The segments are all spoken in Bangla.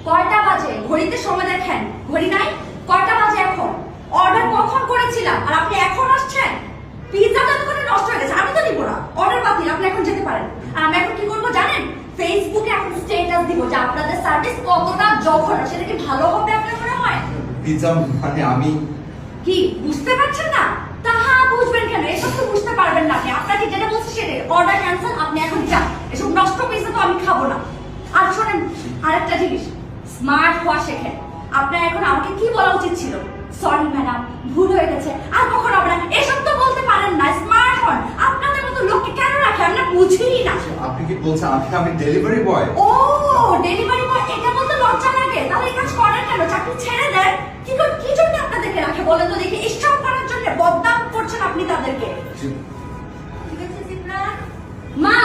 কয়টা বাজে? ঘড়িতে সময় দেখেন, ঘড়ি নাই? কয়টা বাজে এখন? অর্ডার কখন করেছিলাম আর আপনি এখন আসছেন? পিৎজাটা দোকানে নষ্ট হয়ে গেছে, আমি তো নিব না। অর্ডার বাতিল, আপনি এখন যেতে পারেন। আর আমি এখন কি করবো জানেন? ফেসবুকে এখন স্ট্যাটাস দিব যে আপনাদের সার্ভিস কতটা জঘন্য। সেটা কি ভালো হবে আপনার মনে হয়? পিৎজা মানে আমি কি বুঝতে পারছেন না? তাহা বুঝবেন কেন? এসব তো বুঝতে পারবেন না আপনি। আপনাকে যেটা বলছি সেটাই, অর্ডার ক্যান্সেল, আপনি এখন যান। এসব নষ্ট পিৎজা তো আমি খাবো না। আর শোনেন আরেকটা জিনিস, স্মার্ট হওয়া শেখেন। আপনার এখন আমাকে কি বলা উচিত ছিল? সরি ম্যাডাম, ভুল হয়ে গেছে, আর কখনো হবে না। এসব তো বলতে পারেন না। স্মার্ট হন। আপনাদের মতো লোককে কেন রাখে আমরা বুঝিই না। আপনি কি বলছেন আমি ডেলিভারি বয়? ও ডেলিভারি বয়, এটা বলতে লজ্জা লাগে? তাহলে এই কাজ করেন কেন? চাকরি ছেড়ে দেন। কি জন্য আপনাদেরকে রাখে বলেন তো দেখি? এসব করার জন্য বদনাম করছেন আপনি তাদেরকে। ঠিক আছে জিবরান? মা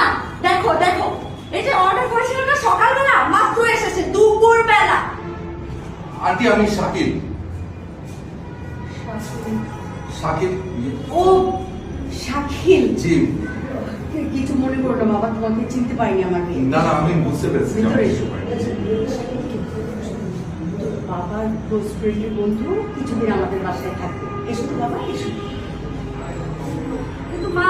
দেখো দেখো, এই যে অর্ডার করেছিলাম না সকালবেলা, মাত্র এসেছে দুপুর বেলা। আন্টি আমি শাকিল। শাকিল? ও শাকিল। জি। কিছু মনে করো না বাবা, তোমাকে চিনতে পারিনি আমার মেয়ে। না না আমি বুঝতে পেরেছি। ভিতরে এসো। বাবার ক্লোজ ফ্রেন্ডের বন্ধু কিছুদিন আমাদের বাসায় থাকবে। এসো তো বাবা, এসো। কিন্তু মা,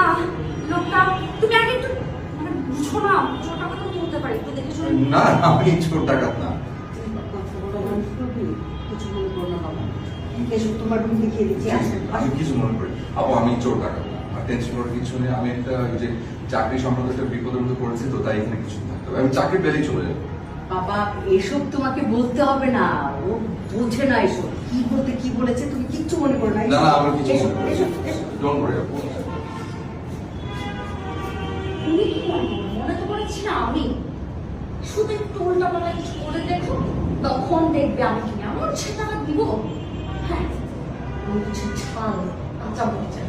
লোকটা তুমি আগে একটু মানে বুঝো না, ছোটটা কথা বলতে পারি, একটু দেখে শুনে। না না আমি ছোট টাকাত না। কিছু মনে করো না বাবা। এসো, তোমার রুম দেখিয়ে দিচ্ছি। আসো, আমি আসো। কিছু মনে করি আপু, আমি চোর টাকাত না। আর টেনশন করার কিছু নেই। আমি একটা ওই যে চাকরি সংক্রান্ত একটা বিপদের মধ্যে পড়েছি, তো তাই এখানে কিছু থাকতে হবে। আমি চাকরি পেলেই চলে যাবো। বাবা এসব তোমাকে বলতে হবে না, ও বোঝে না এসব। কি বলতে কি বলেছে তুমি কিচ্ছু মনে করো না। না না আমার কিছু এসো, মনে এসো, করি। এসো। ডোন্ট ওয়ারি আপু। তুমি কি মনে করো? মনে তো করেছি না আমি। শুধু একটু উল্টাপাল্টা কিছু করে দেখো, তখন দেখবে আমি কি এমন ছেলেটা দিব। হ্যাঁ, আমি কিছু ছাল কাঁচা মরিচা